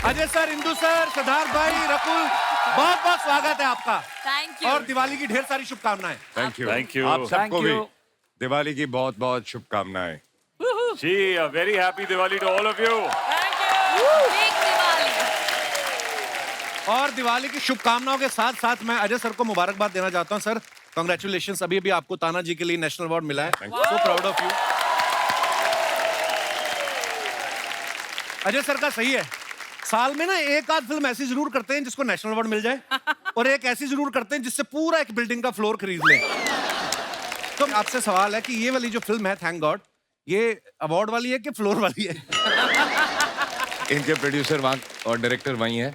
Ajay sir, Indu sir, Siddharth भाई, रकुल, बहुत बहुत स्वागत है आपका। Thank you. और दिवाली की ढेर सारी शुभकामनाएं। Thank you. Thank you. आप सबको Thank भी you. दिवाली की बहुत बहुत शुभकामनाएं। Gee, a very happy Diwali to all of you. Big Diwali. और दिवाली की शुभकामनाओं के साथ साथ मैं अजय सर को मुबारकबाद देना चाहता हूं। Sir, congratulations. अभी आपको ताना जी के लिए नेशनल अवार्ड मिला है। So proud of you. Ajay sir का सही है, साल में ना एक आध फिल्म ऐसी जरूर करते हैं जिसको नेशनल अवार्ड मिल जाए, और एक ऐसी जरूर करते हैं जिससे पूरा एक बिल्डिंग का फ्लोर खरीद लें। तो आपसे सवाल है कि ये वाली जो फिल्म है थैंक गॉड, ये अवार्ड वाली है कि फ्लोर वाली है? इनके प्रोड्यूसर वहाँ और डायरेक्टर वही है।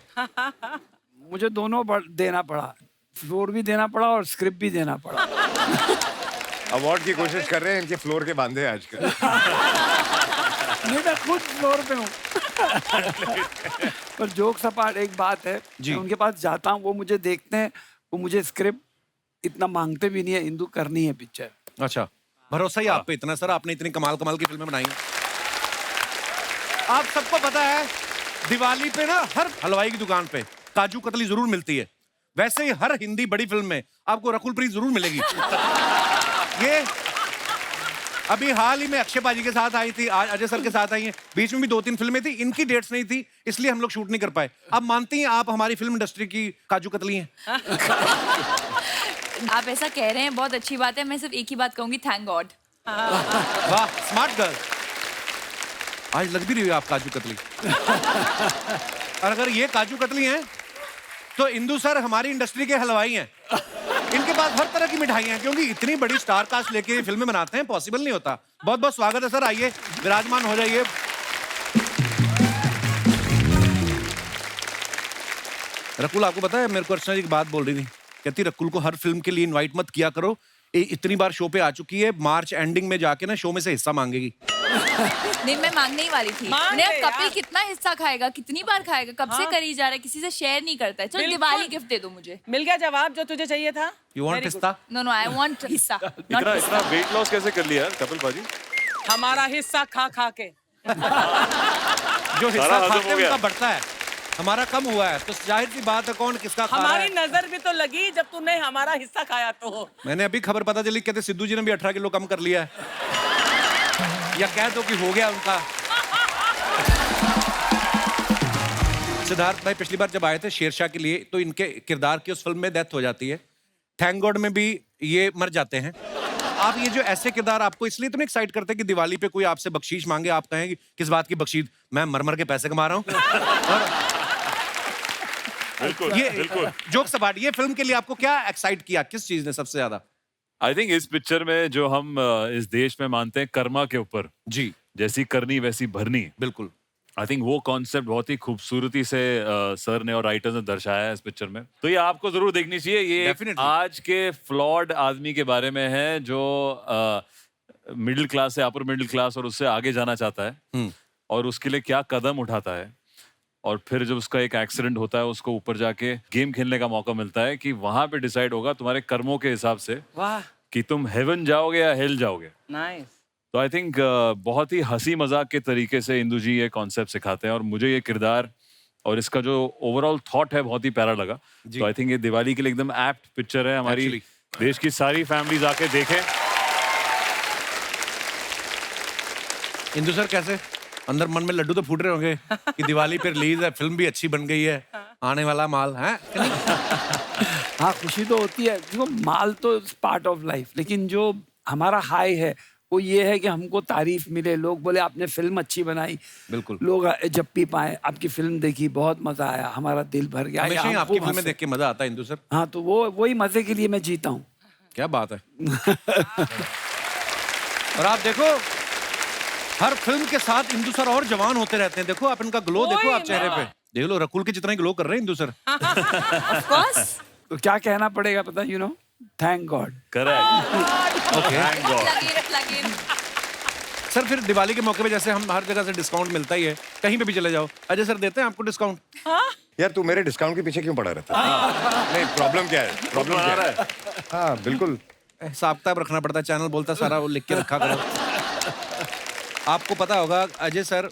मुझे दोनों देना पड़ा, फ्लोर भी देना पड़ा और स्क्रिप्ट भी देना पड़ा। अवार्ड की कोशिश कर रहे हैं, इनके फ्लोर के बांधे हैं आजकल। नहीं, मैं खुद फ्लोर पे हूँ। पर जोक्स अपार्ट, एक बात है, जी। मैं उनके पास जाता हूँ, वो मुझे देखते हैं, वो मुझे स्क्रिप्ट इतना मांगते भी नहीं है, इंदु करनी है पिक्चर। अच्छा, भरोसा ही आप पे इतना। सर, आपने इतनी कमाल कमाल की फिल्में बनाई हैं। आप सबको पता है दिवाली पे ना हर हलवाई की दुकान पे काजू कतली जरूर मिलती है। वैसे ही हर हिंदी बड़ी फिल्म में आपको रकुल प्रीत जरूर मिलेगी। ये अभी हाल ही में अक्षय पाजी के साथ आई थी, आज अजय सर के साथ आई हैं। बीच में भी 2-3 फिल्में थी, इनकी डेट्स नहीं थी, इसलिए हम लोग शूट नहीं कर पाए। अब मानती हैं आप हमारी फिल्म इंडस्ट्री की काजू कतली हैं? आप ऐसा कह रहे हैं, बहुत अच्छी बात है। मैं सिर्फ एक ही बात कहूंगी, थैंक गॉड। वाह, स्मार्ट गर्ल। आज लग भी रही है आप काजू कतली। और अगर ये काजू कतली हैं तो इंदु सर हमारी इंडस्ट्री के हलवाई हैं। इनके पास हर तरह की मिठाइयां हैं, क्योंकि इतनी बड़ी स्टार कास्ट लेके ये फिल्में बनाते हैं, पॉसिबल नहीं होता। बहुत बहुत स्वागत है सर, आइए विराजमान हो जाइए। रकुल, आपको पता है मेरे को अर्चना जी की बात बोल रही थी, कहती रकुल को हर फिल्म के लिए इनवाइट मत किया करो, ये इतनी बार शो पे आ चुकी है, मार्च एंडिंग में जाके ना शो में से हिस्सा मांगेगी। नहीं, मैं मांगने ही वाली थी। कपिल कितना हिस्सा खाएगा, कितनी बार खाएगा, कब से करी जा रहा है, किसी से शेयर नहीं करता है। चलो दिवाली गिफ्ट दे दो मुझे। मिल गया जवाब जो तुझे चाहिए था। यू वांट हिस्सा? नो नो, आई वांट हिस्सा। इतना वेट लॉस कैसे कर लिया कपिल पाजी? हमारा हिस्सा खा खा के। जो हिस्सा सारा हजम खाते हैं हो गया। उनका बढ़ता है, हमारा कम हुआ है, तो जाहिर सी बात है कौन किसका खा रहा हमारी है। नजर भी तो लगी जब तूने हमारा हिस्सा खाया तो। मैंने अभी खबर पता चली, कहते सिद्धू जी ने भी 18 किलो कम कर लिया है। या कह दो कि हो गया उनका। सिद्धार्थ भाई पिछली बार जब आए थे शेरशाह के लिए, तो इनके किरदार की उस फिल्म में डेथ हो जाती है। थैंक गॉड में भी ये मर जाते हैं। आप ये जो ऐसे किरदार आपको इसलिए तो नहीं एक्साइट करते कि दिवाली पे कोई आपसे बख्शीश मांगे, आप कहें कि किस बात की बख्शीश, मैं मर मर के पैसे कमा रहा हूँ। बिल्कुल, ये बिल्कुल। जोक सपाट, ये फिल्म के लिए आपको क्या एक्साइट किया, किस चीज ने सबसे ज्यादा? आई थिंक इस पिक्चर में जो हम इस देश में मानते हैं कर्मा के ऊपर, जी जैसी करनी वैसी भरनी, बिल्कुल। आई थिंक वो कॉन्सेप्ट बहुत ही खूबसूरती से सर ने और राइटर्स ने दर्शाया है इस पिक्चर में। तो ये आपको जरूर देखनी चाहिए। ये Definitely. आज के फ्लॉड आदमी के बारे में है जो मिडिल क्लास से अपर मिडिल क्लास और उससे आगे जाना चाहता है, और उसके लिए क्या कदम उठाता है, और फिर जब उसका एक एक्सीडेंट होता है, उसको ऊपर जाके गेम खेलने का मौका मिलता है कि वहां पे डिसाइड होगा तुम्हारे कर्मों के हिसाब से वाह, कि तुम हेवन जाओगे या हेल जाओगे। नाइस। तो आई थिंक बहुत ही हंसी मजाक के तरीके से इंदु जी ये कॉन्सेप्ट सिखाते हैं, और मुझे ये किरदार और इसका जो ओवरऑल थॉट है बहुत ही प्यारा लगा। तो आई थिंक ये दिवाली के लिए एकदम एप्ट पिक्चर है। हमारी Actually. देश की सारी फैमिलीज आके देखें। इंदु सर कैसे अंदर मन में लड्डू तो फूट रहे होंगे कि दिवाली पे रिलीज है, फिल्म भी अच्छी बन गई है, आने वाला माल है। हाँ, खुशी तो होती है, देखो माल तो पार्ट ऑफ लाइफ, लेकिन जो हमारा हाई है वो ये है कि हमको तारीफ मिले, लोग बोले आपने फिल्म अच्छी बनाई, बिल्कुल। लोग जब भी पाए आपकी फिल्म देखी, बहुत मजा आया, हमारा दिल भर गया। हमेशा ही या आपकी हमको फिल्में देख के मजा आता है इंदु सर। हाँ, तो वही मजे के लिए मैं जीता हूँ। क्या बात है। और आप देखो हर फिल्म के साथ इंदु सर और जवान होते रहते हैं। देखो आप इनका ग्लो देखो, आप चेहरे पे देख लो, रकुल के जितना ही ग्लो कर रहे हैं इंदु सर। Of course. तो क्या कहना पड़ेगा पता, थैंक गॉड। करेक्ट। ओके लगे। सर, फिर दिवाली के मौके पे जैसे हम हर जगह से डिस्काउंट मिलता ही है, कहीं पे भी चले जाओ, अजय सर देते हैं आपको डिस्काउंट? यार तू मेरे डिस्काउंट के पीछे क्यों पड़ा रहता है? नहीं, प्रॉब्लम क्या है? प्रॉब्लम क्या है? हाँ बिल्कुल, हिसाब किताब रखना पड़ता है, चैनल बोलता है सारा वो लिख के रखा करो। आपको पता होगा अजय सर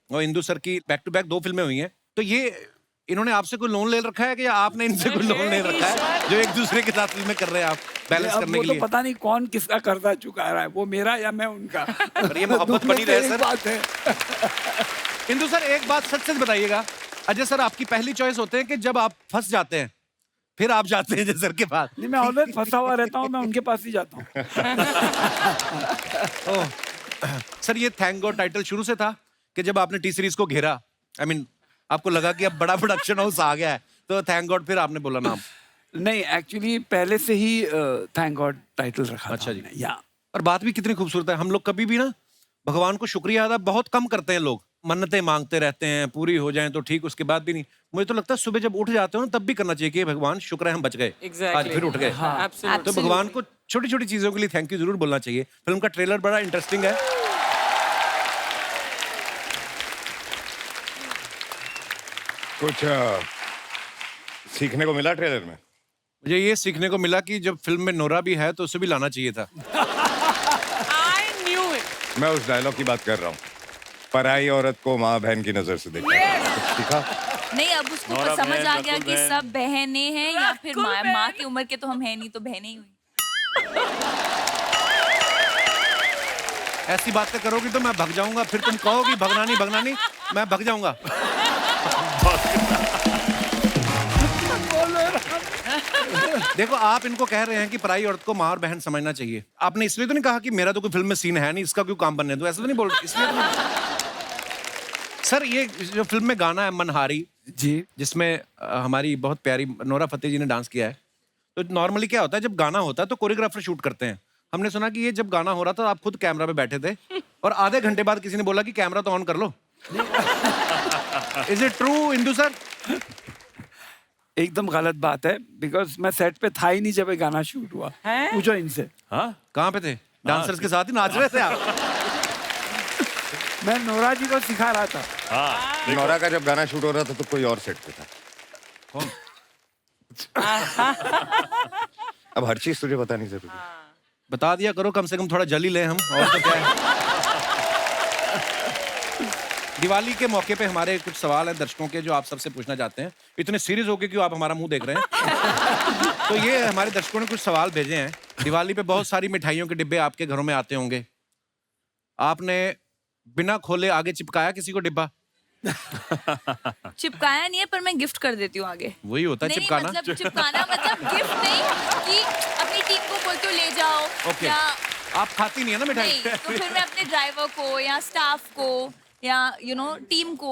और इंदु सर की बैक टू बैक 2 फिल्में हुई हैं, तो ये इन्होंने आपसे कोई लोन ले रखा है कि या आपने इनसे कोई लोन ले रखा है जो एक दूसरे के साथ फिल्में कर रहे हैं आप बैलेंस अब करने वो के तो लिए? पता नहीं कौन किसका कर्जा चुका रहा है, वो मेरा या मैं उनका। पर ये मोहब्बत दोनों बनी पे रहे एक सर। बात है। इंदु सर एक बात सच सच बताइएगा, अजय सर आपकी पहली चॉइस होते हैं कि जब आप फंस जाते हैं फिर आप जाते हैं अजय सर के पास? नहीं, मैं ऑलवेज फंसा हुआ रहता हूँ, मैं उनके पास ही जाता हूँ। ओह, सर ये थैंक गॉड टाइटल शुरू से था कि जब आपने टी सीरीज को घेरा, आई मीन आपको लगा कि अब बड़ा प्रोडक्शन हाउस आ गया है तो थैंक गॉड फिर आपने बोला नाम? नहीं, एक्चुअली पहले से ही थैंक गॉड टाइटल रखा अच्छा था जी। हमने, या और बात भी कितनी खूबसूरत है, हम लोग कभी भी ना भगवान को शुक्रिया अदा बहुत कम करते हैं, लोग मन्नतें मांगते रहते हैं, पूरी हो जाएं तो ठीक, उसके बाद भी नहीं। मुझे तो लगता है सुबह जब उठ जाते हो ना तब भी करना चाहिए कि भगवान शुक्र है हम बच गए, Exactly. आज फिर उठ गए। Absolutely. तो भगवान को छोटी छोटी चीजों के लिए थैंक यू जरूर बोलना चाहिए। फिल्म का ट्रेलर बड़ा इंटरेस्टिंग है। कुछ सीखने को मिला ट्रेलर में? मुझे ये सीखने को मिला कि जब फिल्म में नोरा भी है तो उसे भी लाना चाहिए था। I knew it. मैं उस डायलॉग की बात कर रहा हूँ, पराई औरत को माँ बहन की नजर से देखा। कुछ सीखा? नहीं, अब उसको नोरा समझ बहन, आ गया रकुल कि बहन। सब बहनें हैं या फिर रकुल माँ बहन। की उम्र के तो हम हैं नहीं, तो बहनें ही हुई। ऐसी बातें करोगी तो मैं भग जाऊंगा, फिर तुम कहोगी भगना नहीं, मैं भग जाऊंगा। देखो आप इनको कह रहे हैं कि पराई औरत को माँ और बहन समझना चाहिए, आपने इसलिए तो नहीं कहा कि मेरा तो कोई फिल्म में सीन है नहीं, इसका क्यों काम बनने दो, ऐसा तो नहीं बोल इसलिए तो नहीं। सर ये जो फिल्म में गाना है मनहारी जी, जिसमें हमारी बहुत प्यारी नोरा फतेही जी ने डांस किया है, तो नॉर्मली क्या होता है जब गाना होता है तो कोरियोग्राफर शूट करते हैं। हमने सुना कि ये जब गाना हो रहा था आप खुद कैमरा पे बैठे थे और आधे घंटे बाद किसी ने बोला कि कैमरा तो ऑन कर लो। Is it true Indu sir? एकदम गलत बात है, बिकॉज मैं सेट पे था ही नहीं जब ये गाना शूट हुआ। हैं? पूछो इनसे, हाँ कहाँ पे थे? डांसर्स के साथ ही नाच रहे थे आप? मैं नोरा जी को सिखा रहा था। हाँ नोरा का जब गाना शूट हो रहा था तो कोई और सेट पे था। कौन? अब हर चीज तुझे बतानी जरूरी है। बता दिया करो, कम से कम थोड़ा जल ही ले हम, और तो क्या है। दिवाली के मौके पे हमारे कुछ सवाल हैं दर्शकों के जो आप सबसे पूछना चाहते हैं। इतने सीरियस होके क्यों आप हमारा मुंह देख रहे हैं? तो ये हमारे दर्शकों ने कुछ सवाल भेजे हैं। दिवाली पे बहुत सारी मिठाइयों के डिब्बे आपके घरों में आते होंगे, आपने बिना खोले आगे चिपकाया किसी को डिब्बा? चिपकाया नहीं है, पर मैं गिफ्ट कर देती हूँ आगे। वही होता है नहीं, चिपकाना। मतलब चिपकाना मतलब गिफ्ट नहीं कि अपनी टीम को बोलते हो ले जाओ, ओके। या आप खाती नहीं है ना मिठाई? नहीं तो फिर मैं अपने ड्राइवर को या स्टाफ को या टीम को।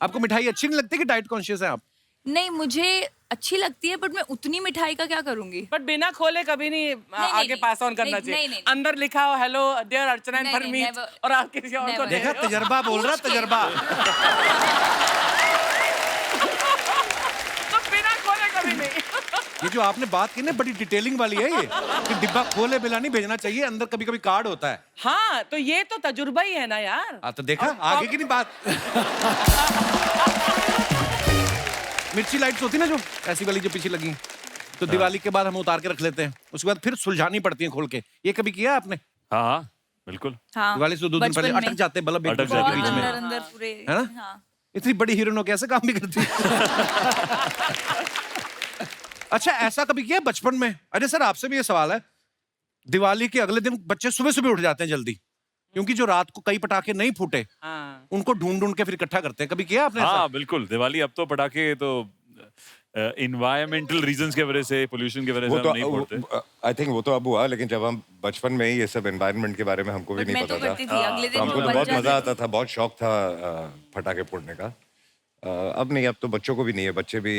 आपको मिठाई अच्छी नहीं लगती कि डाइट कॉन्शियस है आप? नहीं, मुझे अच्छी लगती है, बट मैं उतनी मिठाई का क्या करूंगी? बट बिना खोले कभी नहीं आगे नहीं, पास ऑन करना नहीं, चाहिए। नहीं। अंदर लिखा हो हेलो डियर अर्चना एंड नहीं, परमीत never. और आप किसी और को Never. दे देखा, रहे हो। तजर्बा बोल रहा, तजर्बा। तो बिना खोले कभी नहीं। ये जो आपने बात की ना बड़ी डिटेलिंग वाली है, ये कि डिब्बा खोले बिना नहीं भेजना चाहिए, अंदर कभी कभी कार्ड होता है। हाँ, तो ये तो तजुर्बा ही है ना यार। तो देखा आगे की नहीं बात। मिर्ची लाइट्स होती ना जो ऐसी वाली जो पीछे लगी, तो दिवाली के बाद हम उतार के रख लेते हैं, उसके बाद फिर सुलझानी पड़ती है खोल के। ये कभी किया आपने? हाँ हाँ बिल्कुल। हाँ, दिवाली से 2 दिन पहले बचपन में। अटक जाते बल्ब एक अटक दूसरे जाते के बीच में, अंदर अंदर पूरे, है ना? हाँ। इतनी बड़ी हीरोइन हो कैसे काम भी करती है। अच्छा, ऐसा कभी किया बचपन में? अरे सर आपसे भी ये सवाल है, दिवाली के अगले दिन बच्चे सुबह सुबह उठ जाते हैं जल्दी, क्योंकि जो रात को कई पटाखे नहीं फूटे हाँ। उनको ढूंढ ढूंढ के फिर इकट्ठा करते हैं। कभी किया आपने ऐसा? हाँ बिल्कुल, दिवाली अब तो पटाखे तो इन्वायरमेंटल रीजंस की वजह से, पोल्यूशन की वजह वो से तो हम नहीं फोड़ते। आई थिंक वो तो अब हुआ, लेकिन जब हम बचपन में ही ये सब एनवायरनमेंट के बारे में हमको भी बट नहीं मैं पता तो करती था, थी, अगले तो दिन हमको तो बन बहुत जाती मजा थी। आता था, बहुत शौक था पटाखे फोड़ने का। अब नहीं, अब तो बच्चों को भी नहीं है, बच्चे भी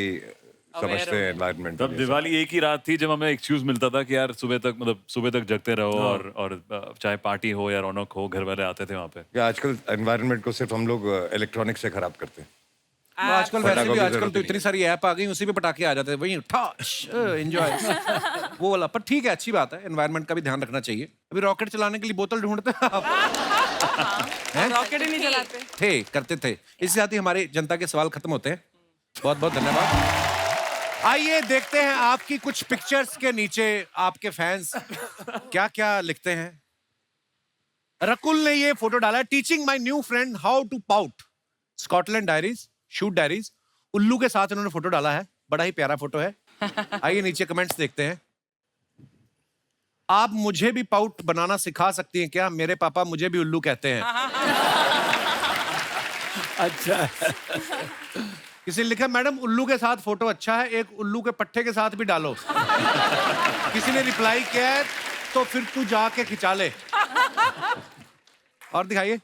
समझते हैं एनवायरनमेंट। तब दिवाली एक ही रात थी जब हमें एक्सक्यूज मिलता था कि यार सुबह तक जगते रहो, और चाहे पार्टी हो या रौनक हो, घर वाले आते थे वहाँ पे। आजकल एनवायरनमेंट को सिर्फ हम लोग इलेक्ट्रॉनिक से खराब करते हैं। तो आजकल वैसे पटाखों भी की आजकल जरूरत तो नहीं इतनी सारी ऐप आ गई, उसी पे पटाखे आ जाते हैं, वही ठाश एंजॉय वो वाला। पर ठीक है, अच्छी बात है, एनवायरनमेंट का भी ध्यान रखना चाहिए। अभी रॉकेट चलाने के लिए बोतल ढूंढते हैं आप? हैं? रॉकेट ही नहीं चलाते। करते थे। इसके साथ ही हमारे जनता के सवाल खत्म होते हैं। बहुत बहुत धन्यवाद। आइए देखते हैं आपकी कुछ पिक्चर्स के नीचे आपके फैंस क्या क्या लिखते हैं। रकुल ने ये फोटो डाला है, teaching my new friend how to pout, Scotland diaries, shoot diaries. उल्लू के साथ इन्होंने फोटो डाला है, बड़ा ही प्यारा फोटो है। आइए नीचे कमेंट्स देखते हैं। आप मुझे भी पाउट बनाना सिखा सकती हैं क्या? मेरे पापा मुझे भी उल्लू कहते हैं। अच्छा। किसी ने लिखा मैडम उल्लू के साथ फोटो अच्छा है, एक उल्लू के पट्टे के साथ भी डालो। किसी ने रिप्लाई किया है तो फिर तू जाके खिंचा ले। और दिखाइए,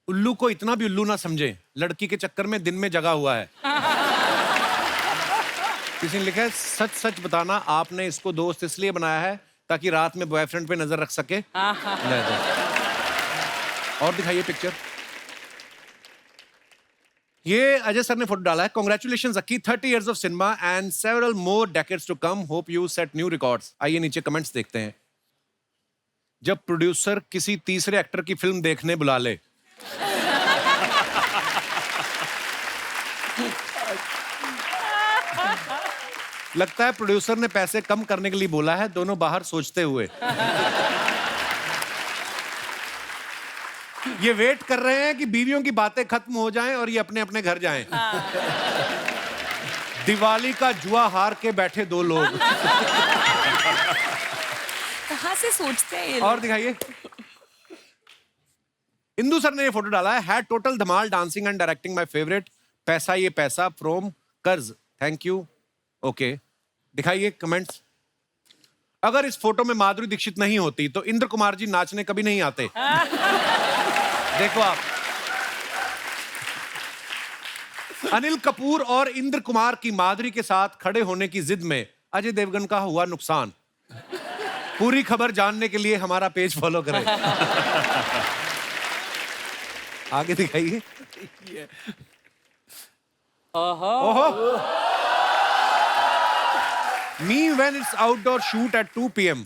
उल्लू को इतना भी उल्लू ना समझे, लड़की के चक्कर में दिन में जगा हुआ है। किसी ने लिखा है सच सच बताना, आपने इसको दोस्त इसलिए बनाया है ताकि रात में बॉयफ्रेंड पे नजर रख सके। ले दो। और दिखाइए पिक्चर। ये अजय सर ने फोटो डाला है। Congratulations Akki, 30 years of cinema and several more decades to come, hope you set new records. आइए नीचे कमेंट्स देखते हैं। जब प्रोड्यूसर किसी तीसरे एक्टर की फिल्म देखने बुला ले। लगता है प्रोड्यूसर ने पैसे कम करने के लिए बोला है, दोनों बाहर सोचते हुए। ये वेट कर रहे हैं कि बीवियों की बातें खत्म हो जाएं और ये अपने अपने घर जाएं। दिवाली का जुआ हार के बैठे दो लोग। कहाँ से सोचते हैं ये और दिखाइए, इंदु सर ने ये फोटो डाला है। Had total Dhamaal, dancing and directing my favourite, पैसा ये पैसा फ्रॉम कर्ज, थैंक यू। ओके, दिखाइए कमेंट्स। अगर इस फोटो में माधुरी दीक्षित नहीं होती तो इंद्र कुमार जी नाचने कभी नहीं आते। देखो आप, अनिल कपूर और इंद्र कुमार की माधुरी के साथ खड़े होने की जिद में अजय देवगन का हुआ नुकसान। पूरी खबर जानने के लिए हमारा पेज फॉलो करें। आगे दिखाइए। ओहो, me when it's outdoor shoot at 2 PM।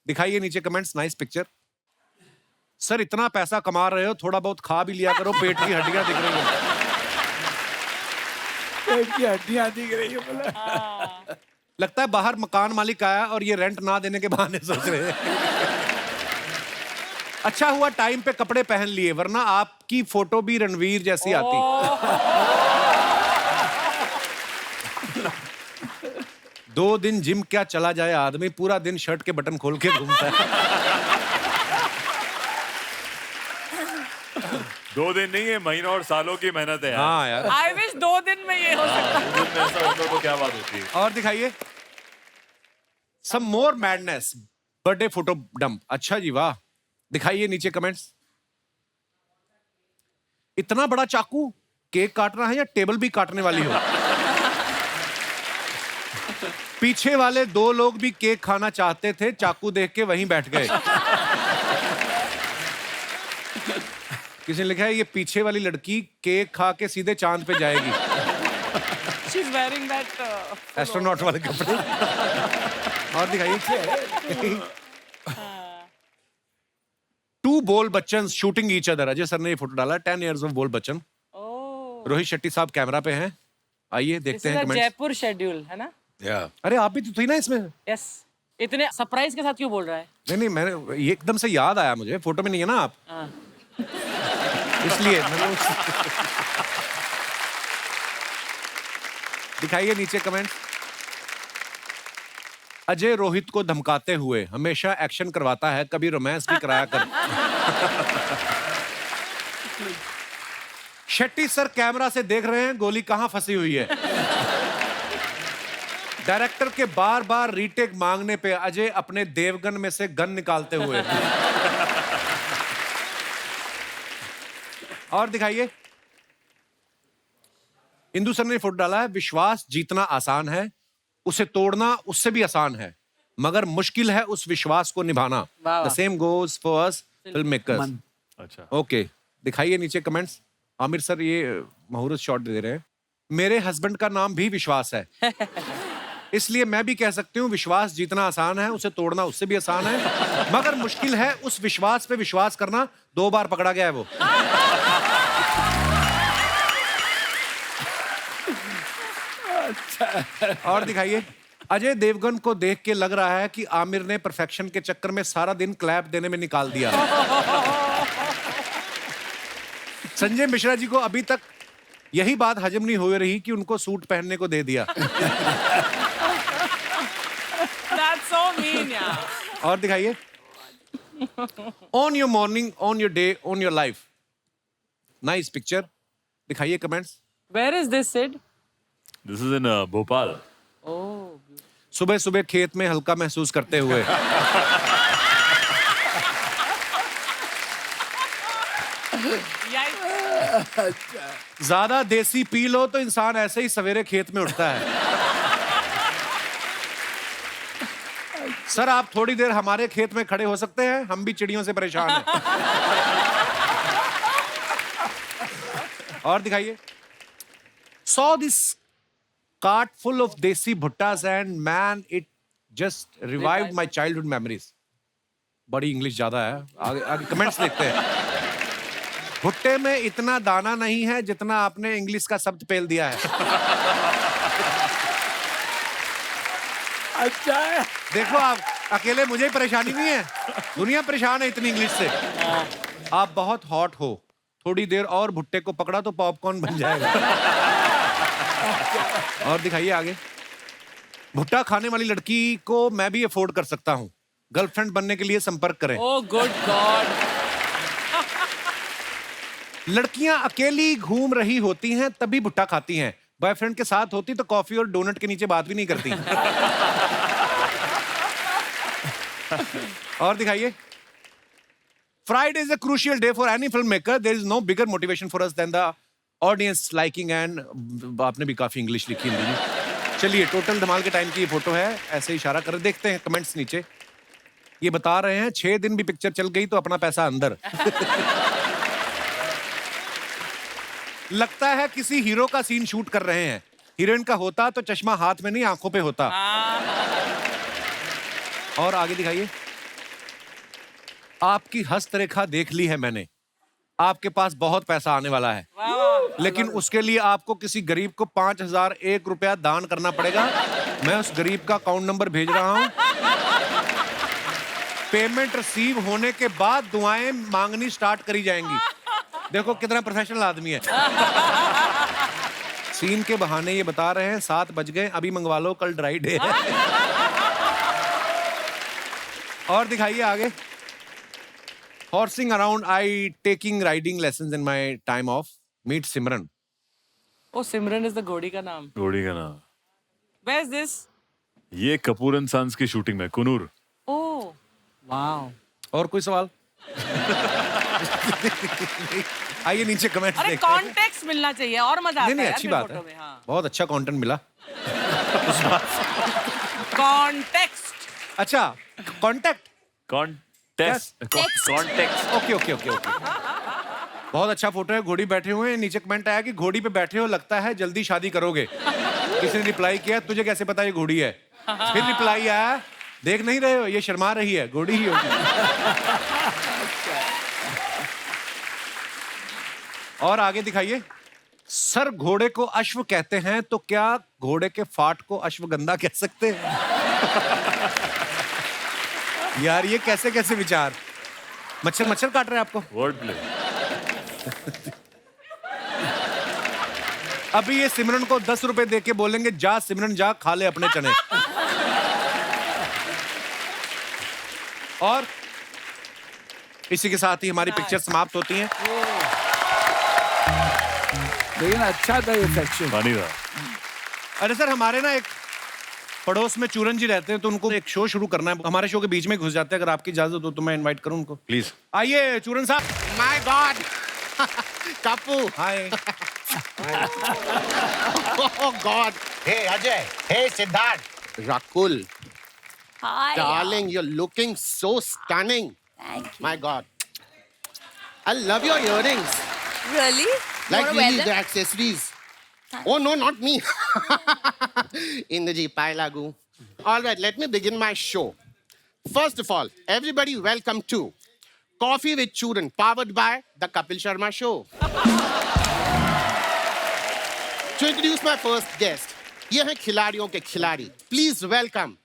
दिखाइए नीचे कमेंट्स, नाइस पिक्चर। सर इतना पैसा कमा रहे हो, थोड़ा बहुत खा भी लिया करो, पेट की हड्डियां दिख रही हैं। पेट की हड्डियां दिख रही है बोला। लगता है बाहर मकान मालिक आया और ये रेंट ना देने के बहाने सोच रहे हैं। अच्छा हुआ टाइम पे कपड़े पहन लिए, वरना आपकी फोटो भी रणवीर जैसी आती। दो दिन जिम क्या चला जाए आदमी, पूरा दिन शर्ट के बटन खोल के घूमता है। 2 दिन नहीं है, महीनों और सालों की मेहनत है यार। हाँ यार। आई विश 2 दिन में ये हो सकता। 2 दिन में ऐसा होता तो क्या बात होती है। और दिखाइए, सम मोर मैडनेस, बर्थडे फोटो डंप। अच्छा जी, वाह। दिखाइए नीचे कमेंट्स। इतना बड़ा चाकू, केक काटना है या टेबल भी काटने वाली हो? पीछे वाले 2 लोग भी केक खाना चाहते थे, चाकू देख के वहीं बैठ गए। किसी ने लिखा है ये पीछे वाली लड़की केक खा के सीधे चांद पे जाएगी। She's wearing that एस्ट्रोनॉट वाले कपड़े। और दिखाइए, 2 बोल Bachchan shooting each other. Ajay sir ने ये फोटो डाला, 10 इयर्स ऑफ बोल बच्चन। रोहित शेट्टी साहब कैमरा पे हैं। आइए देखते हैं कमेंट्स। जयपुर शेड्यूल है ना? अरे आप भी तो थी ना इसमें। यस। इतने सरप्राइज के साथ क्यों बोल रहा है? नहीं, मैंने ये एकदम से याद आया मुझे, फोटो में नहीं है ना आप, इसलिए मैंने दिखाइए नीचे कमेंट। अजय रोहित को धमकाते हुए, हमेशा एक्शन करवाता है, कभी रोमांस भी कराया कर। शेट्टी सर कैमरा से देख रहे हैं गोली कहां फंसी हुई है। डायरेक्टर के बार बार रीटेक मांगने पे अजय अपने देवगन में से गन निकालते हुए। और दिखाइए, इंदु सर ने फोटो डाला है। विश्वास जीतना आसान है, उसे तोड़ना उससे भी आसान है, मगर मुश्किल है उस विश्वास को निभाना। The same goes for us film makers. अच्छा, ओके, दिखाइए नीचे कमेंट्स। आमिर सर ये मुहूर्त शॉट दे रहे हैं। मेरे हस्बैंड का नाम भी विश्वास है, इसलिए मैं भी कह सकती हूँ विश्वास जीतना आसान है, उसे तोड़ना उससे भी आसान है, मगर मुश्किल है उस विश्वास पे विश्वास करना। 2 बार पकड़ा गया है वो। और दिखाइए, अजय देवगन को देख के लग रहा है कि आमिर ने परफेक्शन के चक्कर में सारा दिन क्लैप देने में निकाल दिया। संजय मिश्रा जी को अभी तक यही बात हजम नहीं हो रही कि उनको सूट पहनने को दे दिया। That's so mean, yeah. और दिखाइए। On your morning, on your day, on your life. Nice picture. दिखाइए comments. Where is this, Sid? This is in Bhopal. Oh. सुबह सुबह खेत में हल्का महसूस करते हुए। Yikes. ज्यादा देसी पी लो तो इंसान ऐसे ही सवेरे खेत में उठता है। सर आप थोड़ी देर हमारे खेत में खड़े हो सकते हैं, हम भी चिड़ियों से परेशान हैं। और दिखाइए। Saw this cart full of desi bhuttas and man it just revived my childhood memories. बड़ी इंग्लिश ज्यादा है। आगे आगे कमेंट्स देखते हैं। भुट्टे में इतना दाना नहीं है जितना आपने इंग्लिश का शब्द पेल दिया है। अच्छा है। देखो आप अकेले मुझे ही परेशानी नहीं है, दुनिया परेशान है इतनी इंग्लिश से। आप बहुत हॉट हो, थोड़ी देर और भुट्टे को पकड़ा तो पॉपकॉर्न बन जाएगा। और दिखाइए आगे। भुट्टा खाने वाली लड़की को मैं भी अफोर्ड कर सकता हूँ, गर्लफ्रेंड बनने के लिए संपर्क करें। Oh, good God. लड़कियां अकेली घूम रही होती हैं तभी भुट्टा खाती हैं, बॉयफ्रेंड के साथ होती तो कॉफी और डोनट के नीचे बात भी नहीं करती। और दिखाइए। Friday is a crucial day for any filmmaker. There is no bigger motivation for us than the audience liking and आपने भी काफी इंग्लिश लिखी है। चलिए टोटल धमाल के टाइम की ये फोटो है, ऐसे इशारा कर देखते हैं कमेंट्स नीचे। ये बता रहे हैं 6 दिन भी पिक्चर चल गई तो अपना पैसा अंदर। लगता है किसी हीरो का सीन शूट कर रहे हैं, हीरोइन का होता तो चश्मा हाथ में नहीं आंखों पे होता। और आगे दिखाइए। आपकी हस्तरेखा देख ली है मैंने, आपके पास बहुत पैसा आने वाला है, लेकिन उसके लिए आपको किसी गरीब को 5001 रुपया दान करना पड़ेगा। मैं उस गरीब का अकाउंट नंबर भेज रहा हूं। पेमेंट रिसीव होने के बाद दुआएं मांगनी स्टार्ट करी जाएंगी। देखो कितना प्रोफेशनल आदमी है। सीन के बहाने ये बता रहे हैं 7 बज गए, अभी मंगवा लो, कल ड्राई डे है। और दिखाइए आगे। Horsing around, I taking riding lessons in my time off. Meet Simran. Oh, Simran is the घोड़ी का नाम. घोड़ी का नाम। Where is this? ये कपूर एंड सन्स की शूटिंग में, कुनूर। Oh, wow. और कोई सवाल? आइए नीचे कमेंट्स अरे देखते हैं। कॉन्टेक्स्ट मिलना चाहिए और मजा आता नहीं नहीं है अच्छी यार बात फिल्म है, फोटो में, हाँ. बहुत अच्छा कंटेंट मिला। कॉन्टेक्स्ट. अच्छा contact, context. Okay okay okay okay. बहुत अच्छा फोटो है, घोड़ी बैठे हुए हैं। नीचे कमेंट आया कि घोड़ी पे बैठे हो, लगता है जल्दी शादी करोगे। किसी ने रिप्लाई किया तुझे कैसे पता ये घोड़ी है। फिर रिप्लाई आया देख नहीं रहे हो ये शर्मा रही है, घोड़ी ही होगी। और आगे दिखाइए। सर घोड़े को अश्व कहते हैं तो क्या घोड़े के फाट को अश्वगंधा कह सकते हैं? यार ये कैसे कैसे विचार। मच्छर मच्छर काट रहे हैं आपको। Word play. अभी ये सिमरन को 10 रुपए दे के बोलेंगे जा सिमरन जा खा ले अपने चने। और इसी के साथ ही हमारी पिक्चर समाप्त होती हैं। लेकिन अच्छा था ये सेक्शन। पानी था। अरे सर हमारे ना एक पड़ोस में चूरन जी रहते हैं, तो उनको एक शो शुरू करना है। हमारे शो के बीच में घुस जाते हैं, अगर आपकी इजाजत हो तो मैं इनवाइट करूं उनको। प्लीज। आइए चूरन साहब। My God! Kapu! Hi. Oh God! Hey Ajay! Hey Siddharth! Rakul! Hi. Darling, you're looking so stunning. Thank you. My God! I love your earrings. Really? Like Wanna wear really, them? the accessories. Oh no, not me. Indraji Pailagu. All right, let me begin my show. First of all, everybody welcome to Coffee with Churan, powered by the Kapil Sharma Show. To introduce my first guest, ये है खिलाड़ियों के खिलाड़ी. Please welcome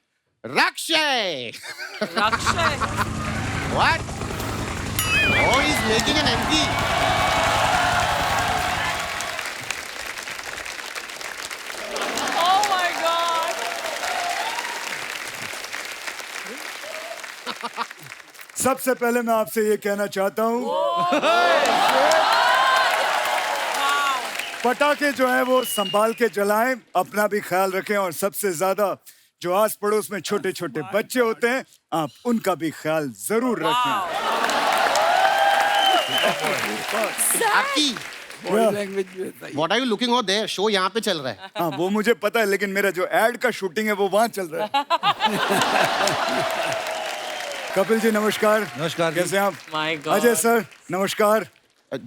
Rakshay. Rakshay. What? Oh, he's making an empty. सबसे पहले मैं आपसे ये कहना चाहता हूँ, पटाखे जो है वो संभाल के जलाएं, अपना भी ख्याल रखें, और सबसे ज्यादा जो आस पड़ोस में छोटे छोटे बच्चे होते हैं, आप उनका भी ख्याल जरूर रखें। आपकी लैंग्वेज में सही। What are you looking over there? Show यहाँ पे चल रहा है। हाँ, वो मुझे पता है, लेकिन मेरा जो एड का शूटिंग है वो वहाँ चल रहा है। कपिल जी नमस्कार। नमस्कार जी। कैसे हैं आप? My God. अजय सर नमस्कार।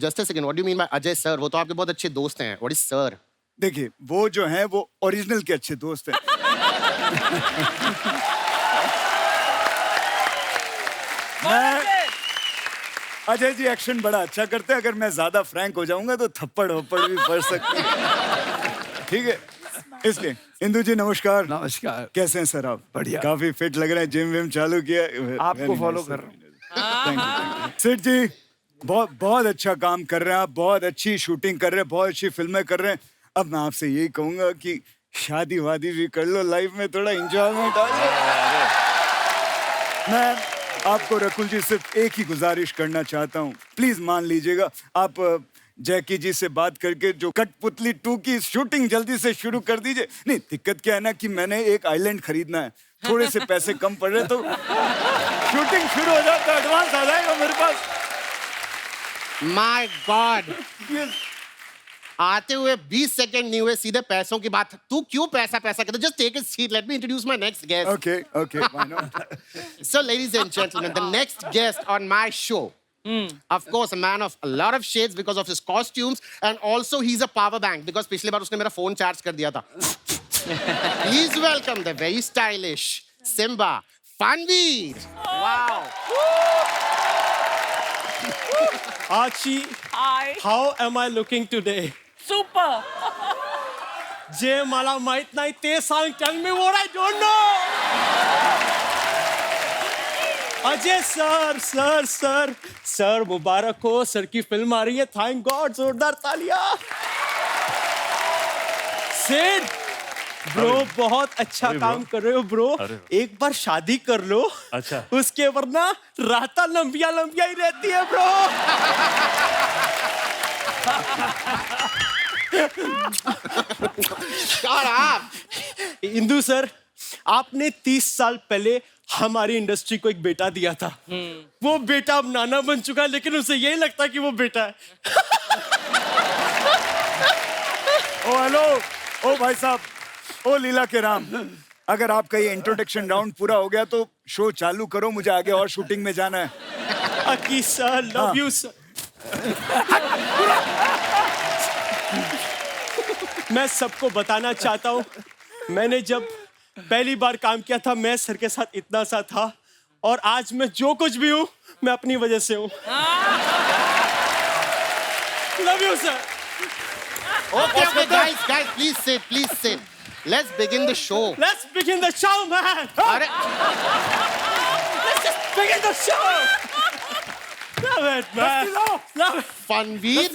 Just a second, what do you mean by Ajay sir? वो तो आपके बहुत अच्छे दोस्त हैं। What is sir? देखिए वो जो हैं वो ओरिजिनल के अच्छे दोस्त हैं। मैं अजय जी एक्शन बड़ा अच्छा करते हैं, अगर मैं ज्यादा फ्रैंक हो जाऊंगा तो थप्पड़ वप्पड़ भी पड़ सकते हैं। ठीक है, इसलिए इंदु जी नमस्कार। नमस्कार। कैसे हैं सर आप? बढ़िया। काफी फिट लग रहे हैं, जिम विम चालू किया? आपको Very फॉलो nice, कर sir. रहा हूँ। Thank you. सेठ जी बहुत बहुत अच्छा काम कर रहे हैं आप, बहुत अच्छी शूटिंग कर रहे हैं, बहुत अच्छी फिल्में कर रहे हैं। अब मैं आपसे यही कहूंगा कि शादी वादी भी कर लो, लाइफ में थोड़ा इंजॉयमेंट आ जाए। मैं आपको रकुल जी सिर्फ एक ही गुजारिश करना चाहता हूँ, प्लीज मान लीजिएगा। आप जैकी जी से बात करके जो कठपुतली 2 की शूटिंग जल्दी से शुरू कर दीजिए। नहीं, दिक्कत क्या है ना कि मैंने एक आइलैंड खरीदना है, थोड़े से पैसे कम पड़ रहे तो शूटिंग शुरू हो जाता है, एडवांस आ जाएगा मेरे पास। My God. आते हुए 20 सेकंड नहीं हुए, सीधे पैसों की बात। तू क्यों पैसा पैसा कहता? Just take a seat. Let me introduce my next guest. Okay, why not? So, ladies and gentlemen, the next guest on my show, of course, a man of a lot of shades because of his costumes, and also he's a power bank because पिछली बार उसने मेरा phone charge कर दिया था. Please welcome the very stylish Simba Fanveer. Wow. Archie, Hi. how am I looking today? Super. Jay मला माहित नाही ते सांग. Tell me what I don't know. Ajay sir मुबारक हो. सर की फिल्म आ रही है. Thank God. जोरदार तालियां. सिड ब्रो बहुत अच्छा काम कर रहे हो ब्रो. एक बार शादी कर लो. अच्छा. उसके वरना राता लंबिया लंबिया ही रहती है bro. Shut up. Indu sir, आपने 30 साल पहले हमारी इंडस्ट्री को एक बेटा दिया था. वो बेटा अब नाना बन चुका है, लेकिन उसे यही लगता है कि वो बेटा है. ओ हेलो, ओ भाई साहब, ओ लीला के राम, अगर आपका ये इंट्रोडक्शन राउंड पूरा हो गया तो शो चालू करो, मुझे आगे और शूटिंग में जाना है. अकी सर, लव यू सर. मैं सबको बताना चाहता हूँ, मैंने जब पहली बार काम किया था, मैं सर के साथ इतना सा था, और आज मैं जो कुछ भी हूँ, मैं अपनी वजह से हूँ. Love you sir. Okay, guys, please sit. Let's begin the show. Let's begin the show, man. अरे, Let's just begin the show. Love it, man. Love it. फनवीर,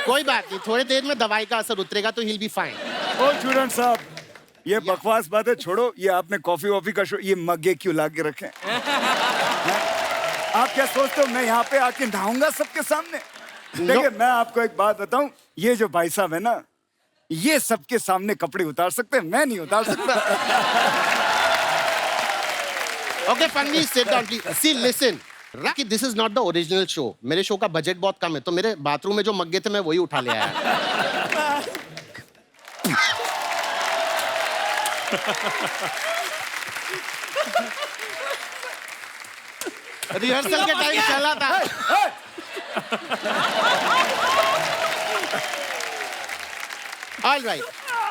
कोई बात नहीं, थोड़ी देर में दवाई का असर उतरेगा तो he'll be fine. O student साहब, ये बकवास बातें छोड़ो, ये आपने कॉफी वॉफी का शो, ये मग्गे क्यों ला के रखे हैं? आप क्या सोचते हो मैं यहाँ पे आके नहाऊंगा सबके सामने? देखिए मैं आपको एक बात बताऊं, ये जो भाई साहब है ना, ये सबके सामने कपड़े उतार सकते हैं, मैं नहीं उतार सकता. Okay, Fanveer, sit down, please. See, listen. Raki, this is not the original show. मेरे शो का बजट बहुत कम है, तो मेरे बाथरूम में जो मग्गे थे मैं वही उठा ले आया. रिहर्सल के टाइम चला था. All right.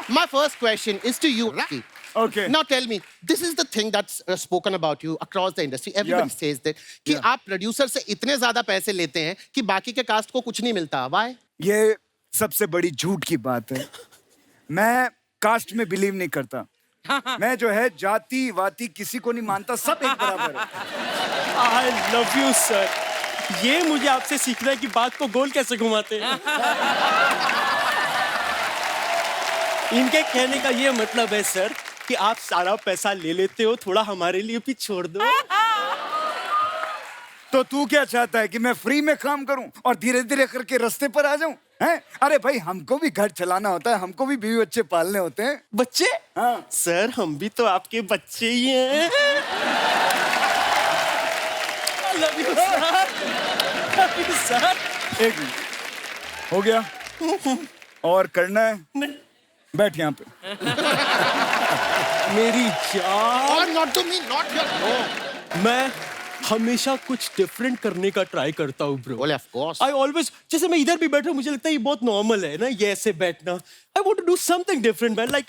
My first question is to you, Raki. Okay. Now tell me, this is the thing that's spoken about you across the industry. Everybody Yeah. says that कि आप प्रोड्यूसर से इतने ज्यादा पैसे लेते हैं कि बाकी के कास्ट को कुछ नहीं मिलता. Why? ये सबसे बड़ी झूठ की बात है. मैं कास्ट में बिलीव नहीं करता. मैं जो है जाति वाति किसी को नहीं मानता, सब एक बराबर है. I love you, sir. ये मुझे आपसे सीखना है कि बात को गोल कैसे घुमाते हैं. इनके कहने का ये मतलब है सर कि आप सारा पैसा ले लेते हो, थोड़ा हमारे लिए भी छोड़ दो। तो तू क्या चाहता है कि मैं फ्री में काम करूं और धीरे धीरे करके रास्ते पर आ जाऊं? हैं? अरे भाई, हमको भी घर चलाना होता है, हमको भी बीवी बच्चे पालने होते हैं। बच्चे? हाँ। सर, हम भी तो आपके बच्चे ही हैं। I love you, sir. Love you, sir. एक मिनट, हो गया? और करना है? बैठ यहाँ पे। मेरी जान। Or not to me, not your no. मैं हमेशा कुछ डिफरेंट करने का ट्राई करता हूँ bro. Well, of course. I always, जैसे मैं इधर भी बैठ रहा हूँ, मुझे लगता है ये बहुत नॉर्मल है ना, ये ऐसे बैठना। I want to do something different man, like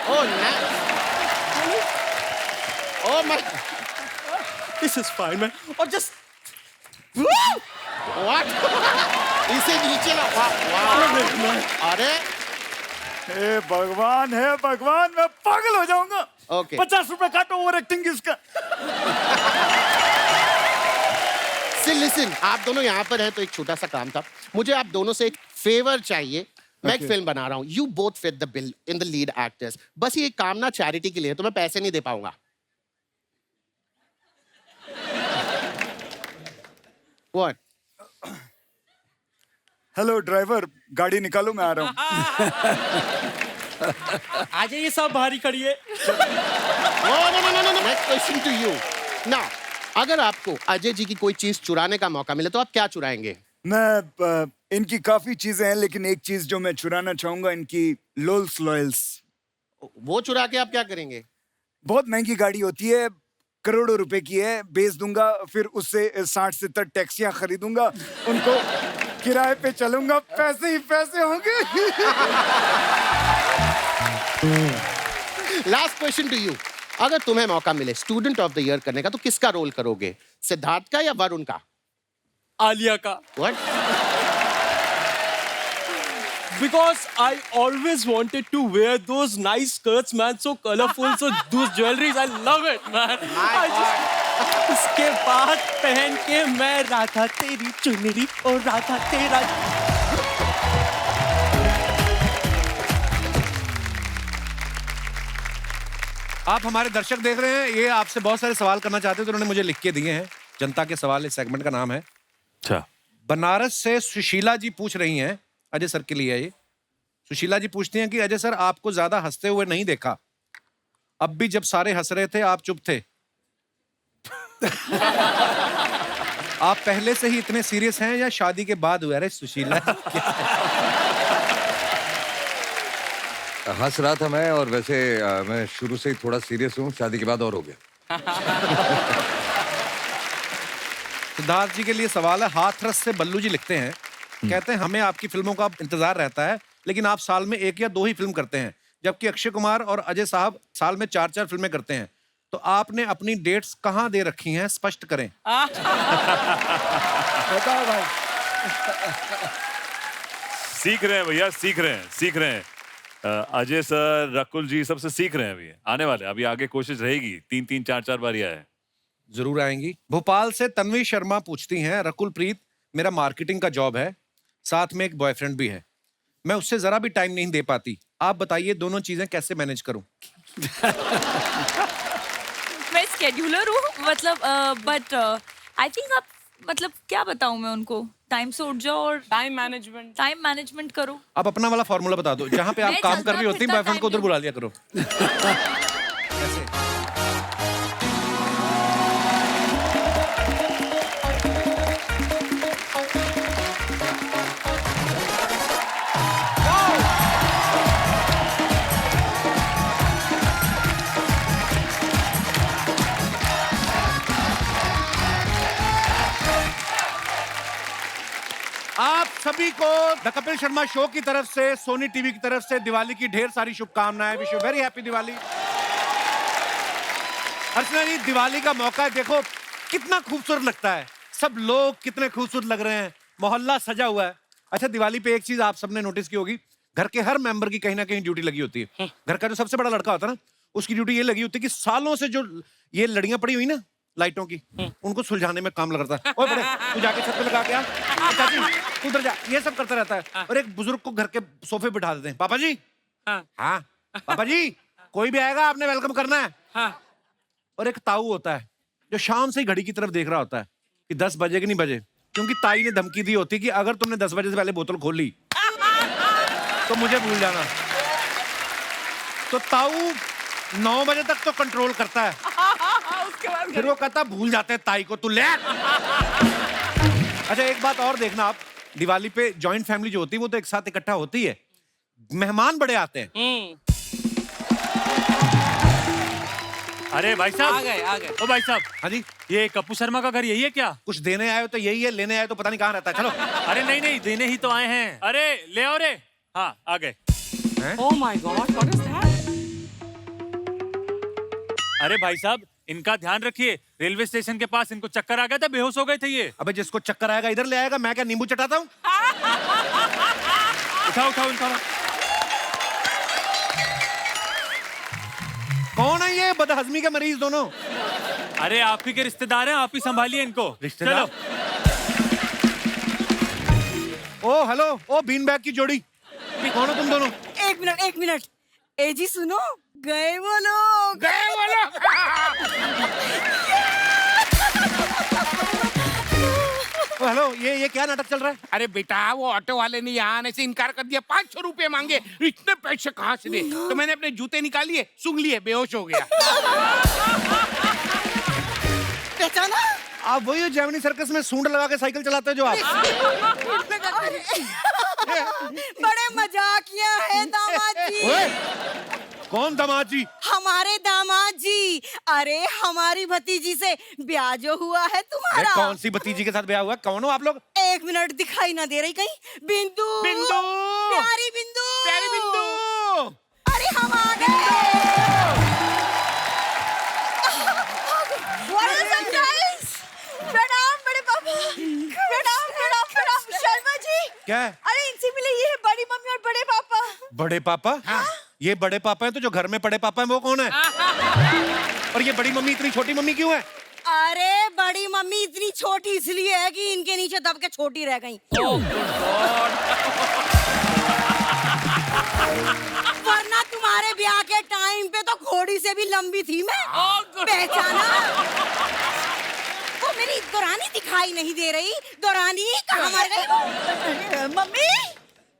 Oh, nice. Oh my. This is fine man. और जस्ट What? इसे नीचे ला। Wow. अरे हे भगवान, हे भगवान, मैं पागल हो जाऊंगा। Okay. 50 रुपए काटो ओवर एक्टिंग की इसका। लिसन, आप दोनों यहाँ पर हैं तो एक छोटा सा काम था। मुझे आप दोनों से एक फेवर चाहिए। मैं एक फिल्म बना रहा हूँ, you both fit the bill in the lead actors. बस ये काम ना चैरिटी के लिए, तो मैं पैसे नहीं दे पाऊंगा। What? हेलो ड्राइवर, गाड़ी निकालो, मैं आ रहा हूँ। आ जाइए, सब बाहर खड़ी है। No. Next question to you. Now, अगर आपको अजय जी की कोई चीज चुराने का मौका मिले तो आप क्या चुराएंगे? मैं इनकी काफी चीजें हैं, लेकिन एक चीज जो मैं चुराना चाहूंगा, इनकी लोल्स लॉयल्स। वो चुरा के आप क्या करेंगे? बहुत महंगी गाड़ी होती है, करोड़ों रुपए की है, बेच दूंगा, फिर उससे 60-70 टैक्सियां खरीदूंगा, उनको किराए पे चलूंगा, पैसे ही पैसे होंगे। लास्ट क्वेश्चन टू यू, अगर तुम्हें मौका मिले स्टूडेंट ऑफ द ईयर करने का तो किसका रोल करोगे? सिद्धार्थ का या वरुण का? आलिया का। What? Because I always wanted to wear those nice skirts, man, so colorful, so those jewelries, I love it, man. उसके बाद पहन के मैं राधा तेरी चुनरी और राधा तेरा। आप हमारे दर्शक देख रहे हैं, ये आपसे बहुत सारे सवाल करना चाहते हैं, तो उन्होंने मुझे लिख के दिए हैं। जनता के सवाल, इस सेगमेंट का नाम है। अच्छा। बनारस से सुशीला जी पूछ रही हैं, अजय सर के लिए है ये। सुशीला जी पूछती हैं कि अजय सर, आपको ज्यादा हंसते हुए नहीं देखा, अब भी जब सारे हंस रहे थे आप चुप थे। आप पहले से ही इतने सीरियस हैं या शादी के बाद हुआ? अरे सुशीला, हंस रहा था मैं, और वैसे मैं शुरू से ही थोड़ा सीरियस हूँ, शादी के बाद और हो गया। सिद्धार्थ जी के लिए सवाल है। हाथरस से बल्लू जी लिखते हैं, कहते हैं हमें आपकी फिल्मों का इंतजार रहता है, लेकिन आप साल में 1 या 2 ही फिल्म करते हैं, जबकि अक्षय कुमार और अजय साहब साल में 4-4 फिल्में करते हैं। तो आपने अपनी डेट्स कहाँ दे रखी हैं, स्पष्ट करें। बताओ भाई। सीख रहे हैं भैया, सीख रहे हैं। अजय सर, रकुल जी सबसे सीख रहे हैं अभी, आने वाले, अभी आगे कोशिश रहेगी। 3-3, 4-4 बार आया है। जरूर आएंगी। भोपाल से तन्वी शर्मा पूछती हैं, रकुल प्रीत, मेरा मार्केटिंग का जॉब है, साथ में एक बॉयफ्रेंड भी है, मैं उससे जरा भी टाइम नहीं दे पाती, आप बताइए दोनों चीजें कैसे मैनेज करूं? मैं स्केड्यूलर हूँ, मतलब बट आई थिंक आप, मतलब क्या बताऊं मैं उनको, टाइम से उठ जाओ और टाइम मैनेजमेंट करो। आप अपना वाला फॉर्मूला बता दो, जहां पे आप मैं काम कर रही होती हैं, चलता बॉयफ्रेंड को उधर time बुला लिया करो। ऐसे। आप सभी को द कपिल शर्मा शो की तरफ से, सोनी टीवी की तरफ से दिवाली की ढेर सारी शुभकामनाएं। Wish you very happy Diwali. Archana ji, Diwali का मौका है, देखो कितना खूबसूरत लगता है, सब लोग कितने खूबसूरत लग रहे हैं, मोहल्ला सजा हुआ है। अच्छा, दिवाली पे एक चीज आप सबने नोटिस की होगी, घर के हर मेंबर की कहीं ना कहीं ड्यूटी लगी होती है। घर का जो सबसे बड़ा लड़का होता है ना, उसकी ड्यूटी ये लगी होती है कि सालों से जो ये लड़ियां पड़ी हुई ना लाइटों की, उनको सुलझाने में काम लगता है। ओए बड़े, तू जाके छत पे लगा के आ, चाची तू उधर जा, ये सब करता रहता है। और एक बुजुर्ग को घर के सोफे बिठा देते हैं, पापा जी। हाँ, पापा जी कोई भी आएगा आपने वेलकम करना है। हाँ। और एक ताऊ होता है जो शाम से ही घड़ी की तरफ देख रहा होता है कि 10 बजे कि नहीं बजे, क्योंकि ताई ने धमकी दी होती कि अगर तुमने 10 बजे से पहले बोतल खोल ली तो मुझे भूल जाना। तो ताऊ 9 बजे तक तो कंट्रोल करता है, उसके बाद फिर वो कहता भूल जाते हैं ताई को, तू ले। अच्छा एक बात और देखना आप, दिवाली पे जॉइंट फैमिली जो होती है वो तो एक साथ इकट्ठा होती है, मेहमान बड़े आते हैं। अरे भाई साहब आ गए। ओ भाई साहब, हाँ जी, ये कप्पू शर्मा का घर यही है क्या? कुछ देने आए हो तो यही है, लेने आए तो पता नहीं कहाँ रहता है। चलो। अरे नहीं नहीं, देने ही तो आए हैं। अरे ले आओ रे। हाँ आ गए। Oh my God, what is that? अरे भाई साहब इनका ध्यान रखिए, रेलवे स्टेशन के पास इनको चक्कर आ गया था, बेहोश हो गए थे ये। अबे जिसको चक्कर आएगा इधर ले आएगा, मैं क्या नींबू चटाता हूँ? उठाओ उठाओ उठाओ। कौन है ये बदहजमी के मरीज दोनों? अरे आप ही के रिश्तेदार हैं, आप ही संभालिए इनको। रिश्तेदार? चलो। ओ हेलो, ओ बीन बैग की जोड़ी, कौन हो तुम दोनों? एक मिनट ए जी सुनो, गए वो लोग। ओ हेलो, ये क्या नाटक चल रहा है? अरे बेटा वो ऑटो वाले ने यहाँ आने से इनकार कर दिया, 500 रुपए मांगे, इतने पैसे कहाँ से दे? तो मैंने अपने जूते निकालिए, सूंघ लिए, बेहोश हो गया। पहचाना? आप वही हो जेमिनी सर्कस में सूंड लगा के साइकिल चलाते हो जो आप? बड़े मजाकिया है दामाद जी। ओए, कौन दामाद जी? हमारे दामाद जी। अरे हमारी भतीजी से ब्याह जो हुआ है तुम्हारा। कौन सी भतीजी के साथ ब्याह हुआ? कौन हो आप लोग? एक मिनट, दिखाई ना दे रही कहीं? बिंदु, बिंदु, प्यारी बिंदु, प्यारी बिंदु। अरे हम आ गए। What a surprise! प्रणाम बड़े पापा। प्रणाम प्रणाम प्रणाम। शर्मा जी क्या है? अरे इनसे मिले, ये है बड़ी मम्मी और बड़े पापा। बड़े पापा? हाँ। ये बड़े पापा हैं, तो जो घर में बड़े पापा हैं वो कौन है? और ये बड़ी मम्मी इतनी छोटी मम्मी क्यों है? अरे बड़ी मम्मी इतनी छोटी इसलिए है कि इनके नीचे दब के छोटी रह गई। वरना तुम्हारे ब्याह के टाइम पे तो घोड़ी से भी लंबी थी मैं। पहचाना? वो मेरी दौरानी दिखाई नहीं दे रही। दौरानी कहाँ मर गई? Mummy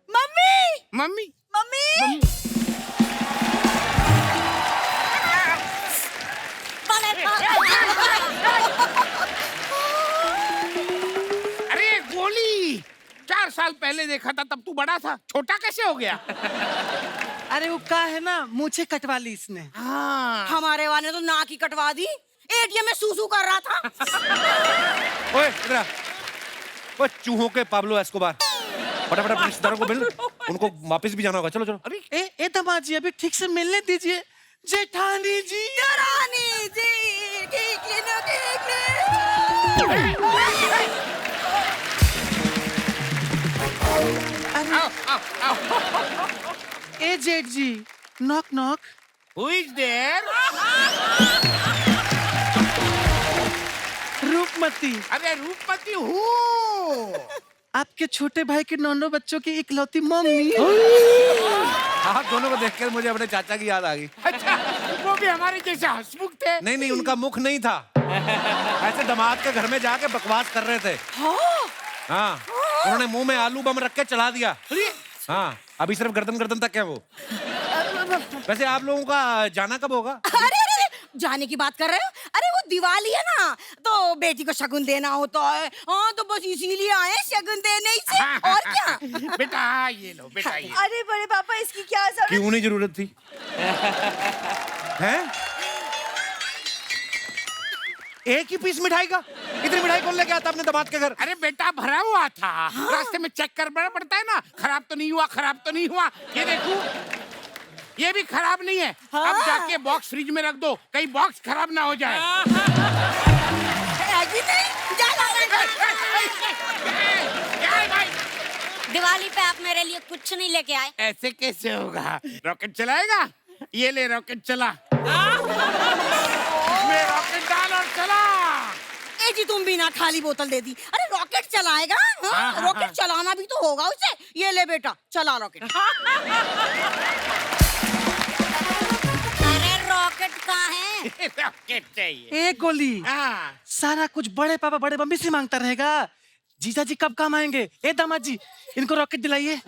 mummy mummy mummy. अरे गोली, 4 साल पहले देखा था तब तू बड़ा था, छोटा कैसे हो गया? अरे वो का है ना, मूछे कटवा ली इसने। हाँ। हमारे वाले तो नाक ही कटवा दी, एटीएम में सूसू कर रहा था। ओए इधर आ। ओए चूहों के पाब्लो एस्कोबार, फटाफट रिश्तेदारों को मिल, उनको वापस भी जाना होगा। चलो चलो। अरे ए दामाद जी अभी ठीक से मिलने दीजिए। जेठानी जी, दौरानी जी, ठीक ले, ठीक ले। ए जेठ जी, knock knock. Who is there? Roopmati. अरे रूपमती हूँ। आपके छोटे भाई के 9 बच्चों की इकलौती मम्मी। आप दोनों को देखकर मुझे अपने चाचा की याद आ गई। अच्छा, वो भी हमारे जैसे हंसमुख थे। नहीं नहीं, उनका मुख नहीं था, ऐसे दामाद के घर में जाके बकवास कर रहे थे। हाँ, उन्होंने मुंह में आलू बम रख के चला दिया। हाँ, अभी सिर्फ गर्दन गर्दन तक है वो। वैसे आप लोगों का जाना कब होगा? अरे अरे जाने की बात कर रहे हो? अरे वो दिवाली है ना, तो बेटी को शगुन देना होता है। हाँ तो बस इसीलिए आए शगुन देने ही से, और क्या। बेटा ये लो, बेटा ये। अरे बड़े पापा इसकी क्या जरूरत? क्यों नहीं जरूरत थी? हैं? एक ही पीस मिठाई का? इतनी मिठाई कौन लेके आता अपने दामाद के घर? अरे बेटा भरा हुआ था। हाँ? रास्ते में चेक करना पड़ता है ना, खराब तो नहीं हुआ, खराब तो नहीं हुआ। ये देखो, ये भी खराब नहीं है। हाँ? अब जाके बॉक्स फ्रिज में रख दो, कहीं बॉक्स खराब ना हो जाए। दिवाली पे आप मेरे लिए कुछ नहीं लेके आए? ऐसे कैसे होगा? रॉकेट चलाएगा? ये ले रॉकेट चला। इसमें रॉकेट डाल और चला। ए जी तुम भी ना खाली बोतल दे दी। अरे रॉकेट चलाएगा? हाँ? रॉकेट चलाना भी तो होगा उसे। ये ले बेटा, चला रॉकेट। रॉकेट कहाँ है? रॉकेट चाहिए। एक गोली हाँ। सारा कुछ बड़े पापा बड़े मम्मी से मांगता रहेगा। जीजा जी कब काम आएंगे? ए दामाद जी, इनको रॉकेट दिलाइए।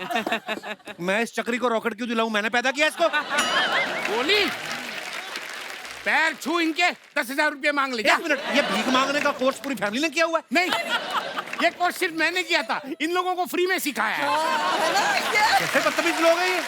मैं इस चक्री को रॉकेट क्यों दिलाऊं? मैंने पैदा किया इसको। गोली पैर छू इनके 10,000 रुपये मांग ले। एक मिनट, ये भीख मांगने का कोर्स पूरी फैमिली ने किया हुआ है? नहीं, ये कोर्स सिर्फ मैंने किया था, इन लोगों को फ्री में सिखाया है। कैसे बदतमीज लोग हैं ये?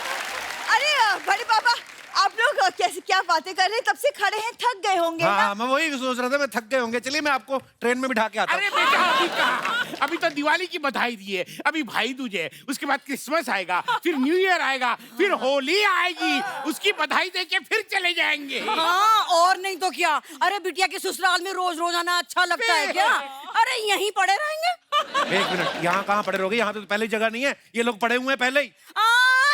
अरे बड़े पापा, आप लोग कैसे क्या बातें कर रहे हैं? तब से खड़े हैं, थक गए होंगे ना? हाँ, मैं वही सोच रहा था, मैं थक गए होंगे। चलिए मैं आपको ट्रेन में बिठा के आता हूँ। अरे बेटा अभी कहाँ? अभी तो दिवाली की बधाई दी है, अभी भाई दूज है, उसके बाद क्रिसमस आएगा, फिर न्यू ईयर आएगा, फिर होली आएगी, उसकी बधाई दे के फिर चले जाएंगे। हाँ, और नहीं तो क्या। अरे बिटिया के ससुराल में रोज रोज आना अच्छा लगता है क्या? अरे यहीं पड़े रहेंगे। एक मिनट, यहाँ कहाँ पड़े रहोगे? यहाँ तो पहले ही जगह नहीं है, ये लोग पड़े हुए हैं पहले ही।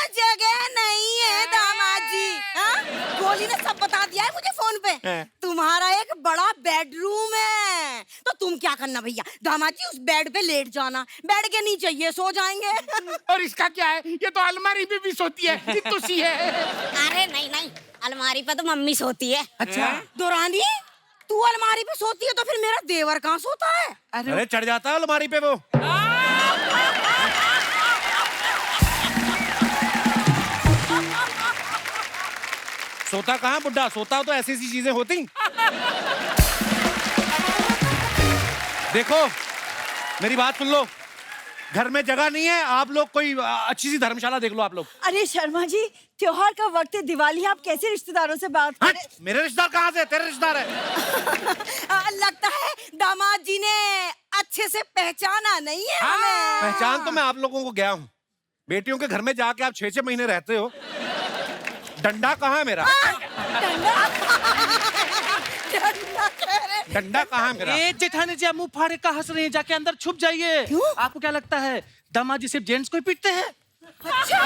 जगह नहीं है दामाद जी। हाँ? गोली ने सब बता दिया है मुझे फोन पे। तुम्हारा एक बड़ा बेडरूम है, तो तुम क्या करना भैया, दामाद जी उस बेड पे लेट जाना, बेड के नीचे ये सो जाएंगे। और इसका क्या है, ये तो अलमारी में भी सोती है, कित्तू सी है। अरे नहीं नहीं, अलमारी पे तो मम्मी सोती है। अच्छा। दोरानी, तू अलमारी पे सोती है तो फिर मेरा देवर कहाँ सोता है? अरे चढ़ जाता है अलमारी पे वो। सोता कहाँ बुड्ढा? सोता तो ऐसी ऐसी चीजें होती। देखो मेरी बात सुन लो, घर में जगह नहीं है, आप लोग कोई अच्छी सी धर्मशाला देख लो आप लोग। अरे शर्मा जी, त्योहार का वक्त है, दिवाली, आप कैसे रिश्तेदारों से बात करें? मेरे रिश्तेदार कहाँ से? तेरे रिश्तेदार है। लगता है दामाद जी ने अच्छे से पहचाना नहीं है हमें। पहचान तो मैं आप लोगों को गया हूँ। बेटियों के घर में जाके आप 6-6 महीने रहते हो। डंडा कहाँ है मेरा? डंडा कहाँ है मेरा? ए जेठानी जी, आप मुंह फाड़े का हंस रहे हैं, जाके अंदर छुप जाइए। आपको क्या लगता है दामाद जी सिर्फ जेंट्स को ही पीटते हैं? अच्छा,